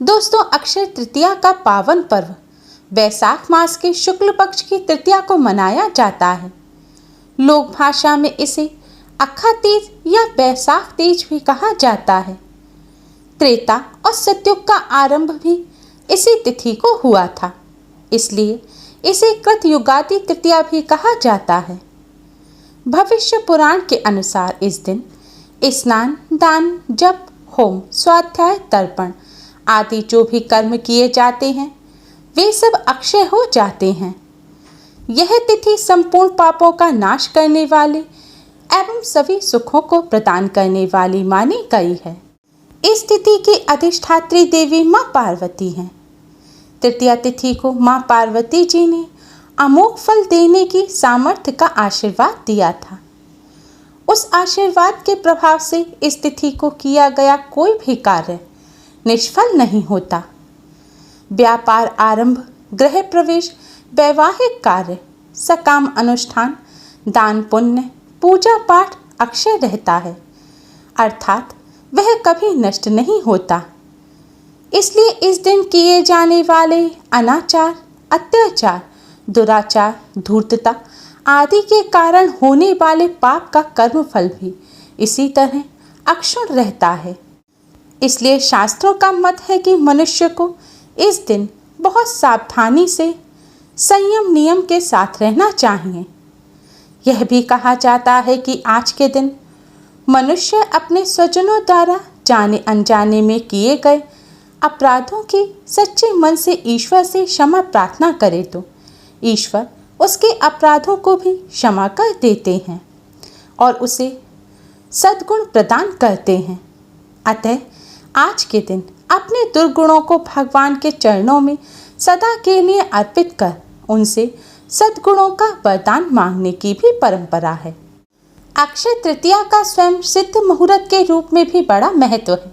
दोस्तों, अक्षय तृतीया का पावन पर्व वैशाख मास के शुक्ल पक्ष की तृतीया को मनाया जाता है। लोक भाषा में इसे अक्खा तीज या वैशाख तीज भी कहा जाता है। त्रेता और सतयुग का आरंभ भी इसी तिथि को हुआ था, इसलिए इसे कृतयुगादि तृतीया भी कहा जाता है। भविष्य पुराण के अनुसार इस दिन स्नान, दान, जप, होम, स्वाध्याय, तर्पण आदि जो भी कर्म किए जाते हैं वे सब अक्षय हो जाते हैं। यह तिथि संपूर्ण पापों का नाश करने वाले एवं सभी सुखों को प्रदान करने वाली मानी गई है। इस तिथि की अधिष्ठात्री देवी मां पार्वती हैं। तृतीया तिथि को मां पार्वती जी ने अमोघ फल देने की सामर्थ्य का आशीर्वाद दिया था। उस आशीर्वाद के प्रभाव से इस तिथि को किया गया कोई भी कार्य निष्फल नहीं होता। व्यापार आरंभ, गृह प्रवेश, वैवाहिक कार्य, सकाम अनुष्ठान, दान पुण्य, पूजा पाठ अक्षय रहता है, अर्थात वह कभी नष्ट नहीं होता। इसलिए इस दिन किए जाने वाले अनाचार, अत्याचार, दुराचार, धूर्तता आदि के कारण होने वाले पाप का कर्म फल भी इसी तरह अक्षुण्ण रहता है। इसलिए शास्त्रों का मत है कि मनुष्य को इस दिन बहुत सावधानी से संयम नियम के साथ रहना चाहिए। यह भी कहा जाता है कि आज के दिन मनुष्य अपने स्वजनों द्वारा जाने अनजाने में किए गए अपराधों की सच्चे मन से ईश्वर से क्षमा प्रार्थना करे तो ईश्वर उसके अपराधों को भी क्षमा कर देते हैं और उसे सद्गुण प्रदान करते हैं। अतः आज के दिन अपने दुर्गुणों को भगवान के चरणों में सदा के लिए अर्पित कर उनसे सद्गुणों का वरदान मांगने की भी परंपरा है। अक्षय तृतीया का स्वयं सिद्ध मुहूर्त के रूप में भी बड़ा महत्व है।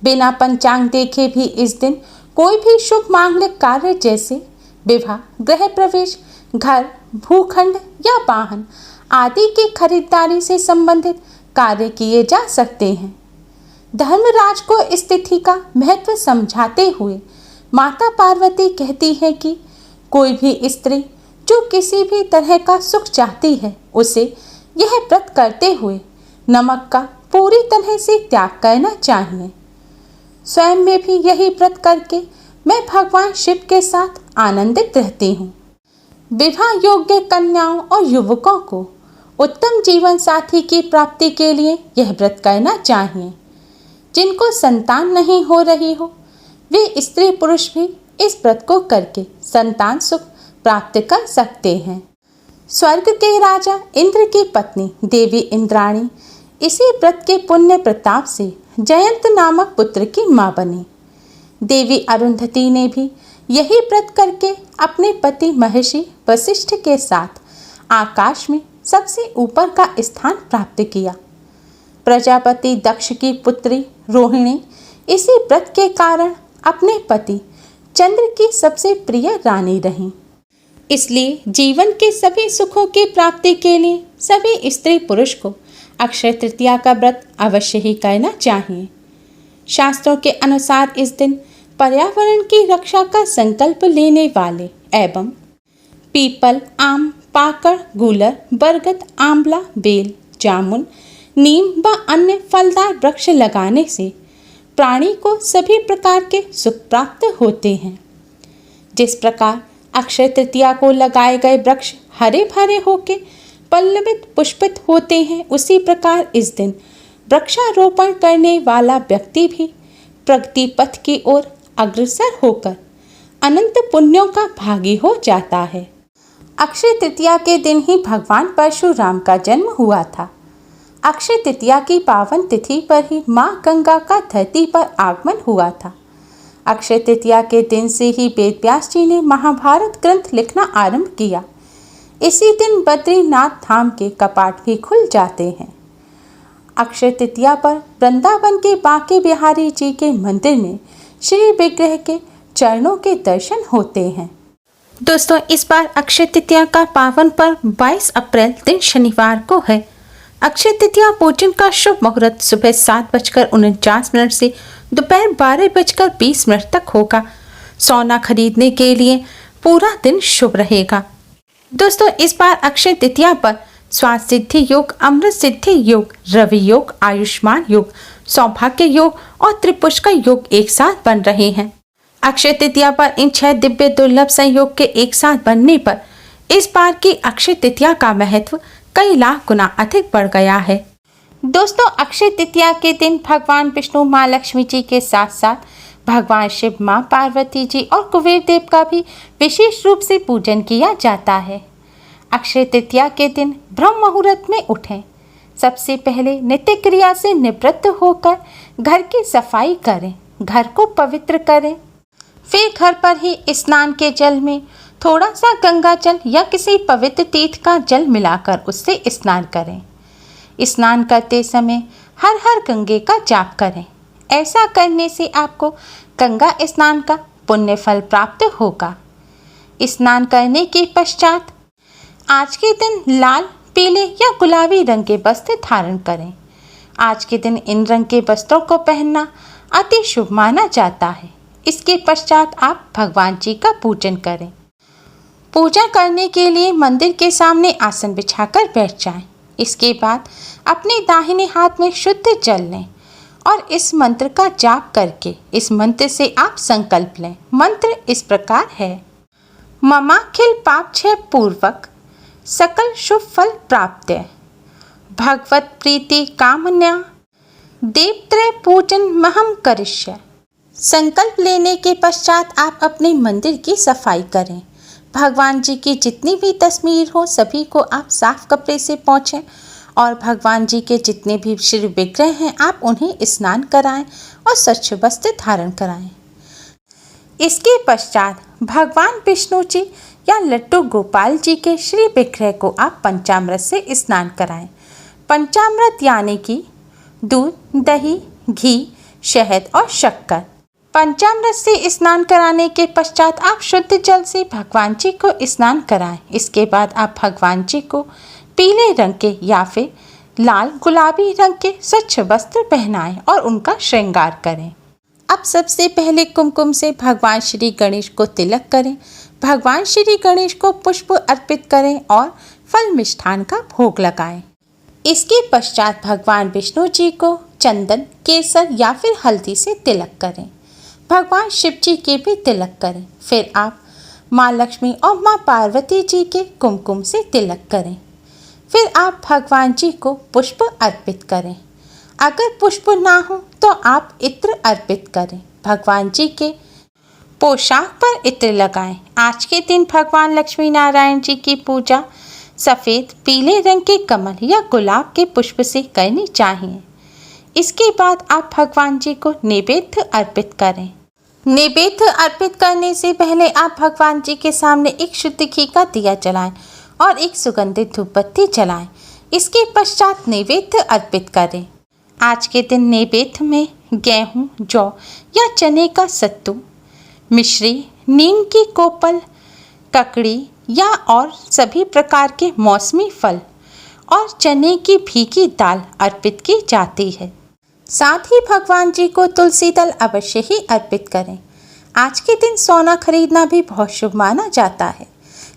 बिना पंचांग देखे भी इस दिन कोई भी शुभ मांगलिक कार्य जैसे विवाह, गृह प्रवेश, घर, भूखंड या वाहन आदि की खरीदारी से संबंधित कार्य किए जा सकते हैं। धर्मराज को इस तिथि का महत्व समझाते हुए माता पार्वती कहती है कि कोई भी स्त्री जो किसी भी तरह का सुख चाहती है उसे यह व्रत करते हुए नमक का पूरी तरह से त्याग करना चाहिए। स्वयं में भी यही व्रत करके मैं भगवान शिव के साथ आनंदित रहती हूँ। विवाह योग्य कन्याओं और युवकों को उत्तम जीवन साथी की प्राप्ति के लिए यह व्रत करना चाहिए। जिनको संतान नहीं हो रही हो वे स्त्री पुरुष भी इस व्रत को करके संतान सुख प्राप्त कर सकते हैं। स्वर्ग के राजा इंद्र की पत्नी देवी इंद्राणी इसी व्रत के पुण्य प्रताप से जयंत नामक पुत्र की मां बनी। देवी अरुंधति ने भी यही व्रत करके अपने पति महर्षि वशिष्ठ के साथ आकाश में सबसे ऊपर का स्थान प्राप्त किया। प्रजापति दक्ष की पुत्री रोहिणी इसी व्रत के कारण अपने पति चंद्र की सबसे प्रिय रानी रही। इसलिए जीवन के सभी सुखों की प्राप्ति के लिए सभी स्त्री पुरुष को अक्षय तृतीया का व्रत अवश्य ही करना चाहिए। शास्त्रों के अनुसार इस दिन पर्यावरण की रक्षा का संकल्प लेने वाले एवं पीपल, आम, पाकड़, गूलर, बरगद, आंवला, बेल, जामुन, नीम व अन्य फलदार वृक्ष लगाने से प्राणी को सभी प्रकार के सुख प्राप्त होते हैं। जिस प्रकार अक्षय तृतीया को लगाए गए वृक्ष हरे भरे होके पल्लवित पुष्पित होते हैं, उसी प्रकार इस दिन वृक्षारोपण करने वाला व्यक्ति भी प्रगति पथ की ओर अग्रसर होकर अनंत पुण्यों का भागी हो जाता है। अक्षय तृतीया के दिन ही भगवान परशुराम का जन्म हुआ था। अक्षय तृतीया की पावन तिथि पर ही माँ गंगा का धरती पर आगमन हुआ था। अक्षय तृतीया के दिन से ही वेद व्यास जी ने महाभारत ग्रंथ लिखना आरंभ किया। इसी दिन बद्रीनाथ धाम के कपाट भी खुल जाते हैं। अक्षय तृतीया पर वृंदावन के बांके बिहारी जी के मंदिर में श्री विग्रह के चरणों के दर्शन होते हैं। दोस्तों, इस बार अक्षय तृतीया का पावन पर्व 22 अप्रैल दिन शनिवार को है। अक्षय तृतीया पूजन का शुभ मुहूर्त सुबह 7:49 से दोपहर 12:20 तक होगा। सोना खरीदने के लिए पूरा दिन शुभ रहेगा। दोस्तों, इस बार अक्षय तृतीया पर स्वास्थ्य सिद्धि योग, अमृत सिद्धि योग, रवि योग, आयुष्मान योग, सौभाग्य योग और त्रिपुष्कर योग एक साथ बन रहे हैं। अक्षय तृतीया पर इन 6 दिव्य दुर्लभ संयोग के एक साथ बनने पर इस बार की अक्षय तृतीया का महत्व कई लाख गुना अधिक बढ़ गया है। दोस्तों, अक्षय तृतीया के दिन भगवान विष्णु, माँ लक्ष्मी जी के साथ साथ भगवान शिव, माँ पार्वती जी और कुबेर देव का भी विशेष रूप से पूजन किया जाता है। अक्षय तृतीया के दिन ब्रह्म मुहूर्त में उठें। सबसे पहले नित्य क्रिया से निवृत्त होकर घर की सफाई करें, घर को पवित्र करें। फिर घर पर ही स्नान के जल में थोड़ा सा गंगा जल या किसी पवित्र तीर्थ का जल मिलाकर उससे स्नान करें। स्नान करते समय हर हर गंगे का जाप करें। ऐसा करने से आपको गंगा स्नान का पुण्य फल प्राप्त होगा। स्नान करने के पश्चात आज के दिन लाल, पीले या गुलाबी रंग के वस्त्र धारण करें। आज के दिन इन रंग के वस्त्रों को पहनना अति शुभ माना जाता है। इसके पश्चात आप भगवान जी का पूजन करें। पूजा करने के लिए मंदिर के सामने आसन बिछाकर बैठ जाएं। इसके बाद अपने दाहिने हाथ में शुद्ध जल लें और इस मंत्र का जाप करके इस मंत्र से आप संकल्प लें। मंत्र इस प्रकार है: ममाखिल पाप क्षय पूर्वक सकल शुभ फल प्राप्त, भगवत प्रीति कामन्या देवत्रय पूजन महम करिष्य। संकल्प लेने के पश्चात आप अपने मंदिर की सफाई करें। भगवान जी की जितनी भी तस्वीर हो सभी को आप साफ कपड़े से पोंछें और भगवान जी के जितने भी श्री विग्रह हैं आप उन्हें स्नान कराएं और स्वच्छ वस्त्र धारण कराएं। इसके पश्चात भगवान विष्णु जी या लड्डू गोपाल जी के श्री विग्रह को आप पंचामृत से स्नान कराएं। पंचामृत यानी कि दूध, दही, घी, शहद और शक्कर। पंचामृत से स्नान कराने के पश्चात आप शुद्ध जल से भगवान जी को स्नान कराएं। इसके बाद आप भगवान जी को पीले रंग के या फिर लाल, गुलाबी रंग के स्वच्छ वस्त्र पहनाएं और उनका श्रृंगार करें। अब सबसे पहले कुमकुम से भगवान श्री गणेश को तिलक करें। भगवान श्री गणेश को पुष्प अर्पित करें और फल मिष्ठान का भोग लगाएं। इसके पश्चात भगवान विष्णु जी को चंदन, केसर या फिर हल्दी से तिलक करें। भगवान शिव जी के भी तिलक करें। फिर आप माँ लक्ष्मी और माँ पार्वती जी के कुमकुम से तिलक करें। फिर आप भगवान जी को पुष्प अर्पित करें। अगर पुष्प ना हो तो आप इत्र अर्पित करें। भगवान जी के पोशाक पर इत्र लगाएं। आज के दिन भगवान लक्ष्मी नारायण जी की पूजा सफ़ेद, पीले रंग के कमल या गुलाब के पुष्प से करनी चाहिए। इसके बाद आप भगवान जी को नैवेद्य अर्पित करें। नैवेद्य अर्पित करने से पहले आप भगवान जी के सामने एक शुद्ध घी का दिया जलाएं और एक सुगंधित धूप बत्ती जलाएं। इसके पश्चात नैवेद्य अर्पित करें। आज के दिन नैवेद्य में गेहूं, जौ या चने का सत्तू, मिश्री, नीम की कोपल, ककड़ी या और सभी प्रकार के मौसमी फल और चने की भीगी दाल अर्पित की जाती है। साथ ही भगवान जी को तुलसी दल अवश्य ही अर्पित करें। आज के दिन सोना खरीदना भी बहुत शुभ माना जाता है,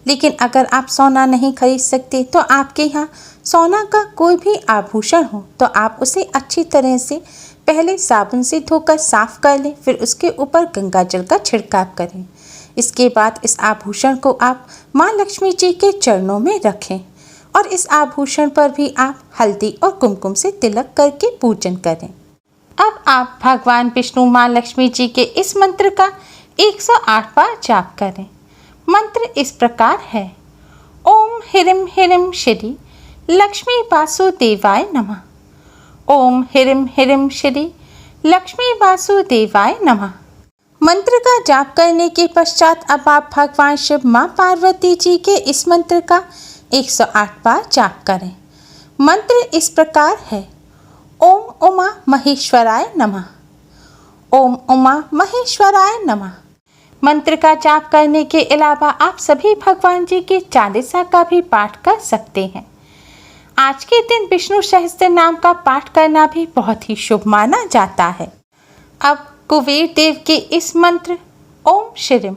लेकिन अगर आप सोना नहीं खरीद सकते तो आपके यहाँ सोना का कोई भी आभूषण हो तो आप उसे अच्छी तरह से पहले साबुन से धोकर साफ कर लें, फिर उसके ऊपर गंगा जल का छिड़काव करें। इसके बाद इस आभूषण को आप माँ लक्ष्मी जी के चरणों में रखें और इस आभूषण पर भी आप हल्दी और कुमकुम से तिलक करके पूजन करें। अब आप भगवान विष्णु, माँ लक्ष्मी जी के इस मंत्र का 108 बार जाप करें। मंत्र इस प्रकार है: ओम ह्रीं ह्रीं श्री लक्ष्मी वासुदेवाय नमः। ओम ह्रीं ह्रीं श्री लक्ष्मी वासुदेवाय नमः। मंत्र का जाप करने के पश्चात अब आप भगवान शिव, माँ पार्वती जी के इस मंत्र का 108 बार जाप करें। मंत्र इस प्रकार है: ओम उमा महेश्वराय नमः। ओम उमा महेश्वराय नमः। मंत्र का जाप करने के अलावा आप सभी भगवान जी के चालीसा का भी पाठ कर सकते हैं। आज के दिन विष्णु सहस्त्र नाम का पाठ करना भी बहुत ही शुभ माना जाता है। अब कुबेर देव के इस मंत्र ओम शिरिम,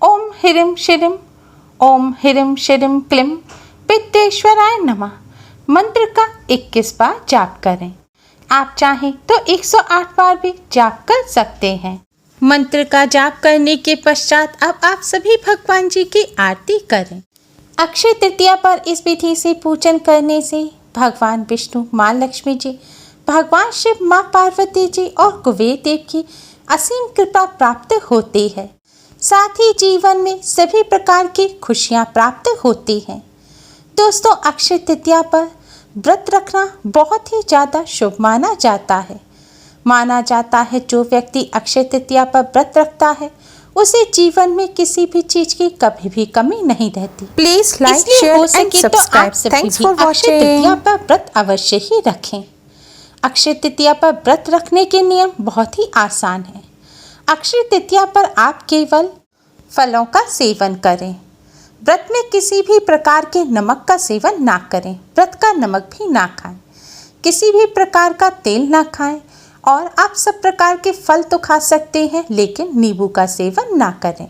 ओम हिरिम शिरिम, ओम हिरिम शिरिम क्लिम विद्येश्वराय नमः मंत्र का 21 बार जाप करें। आप चाहें तो 108 बार भी जाप कर सकते हैं। मंत्र का जाप करने के पश्चात अब आप सभी भगवान जी की आरती करें। अक्षय तृतीया पर इस विधि से पूजन करने से भगवान विष्णु, माँ लक्ष्मी जी, भगवान शिव, माँ पार्वती जी और कुबेर देव की असीम कृपा प्राप्त होती है। साथ ही जीवन में सभी प्रकार की खुशियाँ प्राप्त होती हैं। दोस्तों, अक्षय तृतीया पर व्रत रखना बहुत ही ज़्यादा शुभ माना जाता है। माना जाता है जो व्यक्ति अक्षय तृतीया पर व्रत रखता है उसे जीवन में किसी भी चीज की कभी भी कमी नहीं रहती। Please like, share and subscribe. Thanks for watching. Akshaya Tritiya पर व्रत अवश्य ही रखें। अक्षय तृतीया पर व्रत रखने के नियम बहुत ही आसान है। अक्षय तृतीया पर आप केवल फलों का सेवन करें। व्रत में किसी भी प्रकार के नमक का सेवन ना करें। व्रत का नमक भी ना खाएं। किसी भी प्रकार का तेल ना खाएं और आप सब प्रकार के फल तो खा सकते हैं लेकिन नींबू का सेवन ना करें।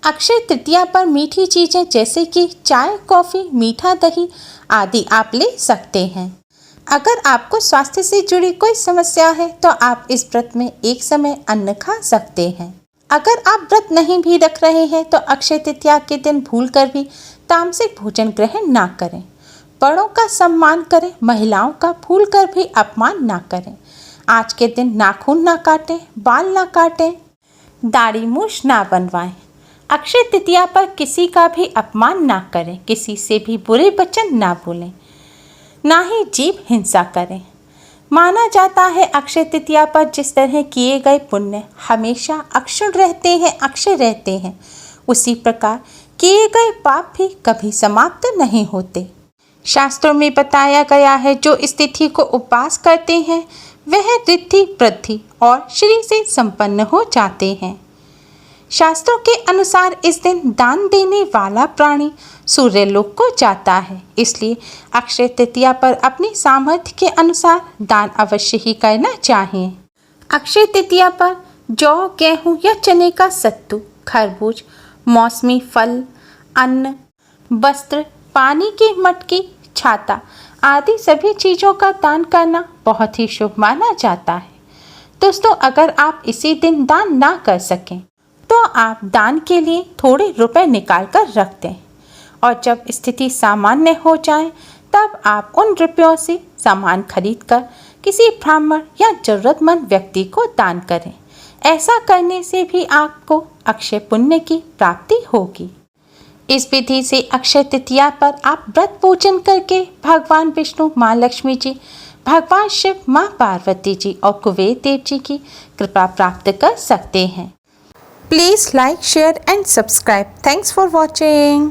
अक्षय तृतीया पर मीठी चीज़ें जैसे कि चाय, कॉफ़ी, मीठा दही आदि आप ले सकते हैं। अगर आपको स्वास्थ्य से जुड़ी कोई समस्या है तो आप इस व्रत में एक समय अन्न खा सकते हैं। अगर आप व्रत नहीं भी रख रहे हैं तो अक्षय तृतीया के दिन भूलकर भी तामसिक भोजन ग्रहण ना करें। बड़ों का सम्मान करें, महिलाओं का भूलकर भी अपमान ना करें। आज के दिन नाखून ना काटें, बाल ना काटें, दाढ़ी मूछ ना बनवाएं। अक्षय तृतीया पर किसी का भी अपमान ना करें, किसी से भी बुरे वचन ना बोलें, ना ही जीव हिंसा करें। माना जाता है अक्षय तृतीया पर जिस तरह किए गए पुण्य हमेशा अक्षुण रहते हैं, अक्षय रहते हैं, उसी प्रकार किए गए पाप भी कभी समाप्त नहीं होते। शास्त्रों में बताया गया है जो इस तिथि को उपवास करते हैं वह रिद्धि, वृद्धि और श्री से संपन्न हो जाते हैं। शास्त्रों के अनुसार इस दिन दान देने वाला प्राणी सूर्यलोक को जाता है। इसलिए अक्षय तृतीया पर अपनी सामर्थ्य के अनुसार दान अवश्य ही करना चाहिए। अक्षय तृतीया पर जौ, गेहूं या चने का सत्तू, खरबूज, मौसमी फल, अन्न, वस्त्र, पानी की मटकी, छाता आदि सभी चीज़ों का दान करना बहुत ही शुभ माना जाता है। दोस्तों, अगर आप इसी दिन दान ना कर सकें तो आप दान के लिए थोड़े रुपए निकाल कर रख दें और जब स्थिति सामान्य हो जाए तब आप उन रुपयों से सामान खरीद कर किसी ब्राह्मण या जरूरतमंद व्यक्ति को दान करें। ऐसा करने से भी आपको अक्षय पुण्य की प्राप्ति होगी। इस विधि से अक्षय तृतीया पर आप व्रत पूजन करके भगवान विष्णु, माँ लक्ष्मी जी, भगवान शिव, माँ पार्वती जी और कुबेर देव जी की कृपा प्राप्त कर सकते हैं। Please like, share and subscribe. Thanks for watching.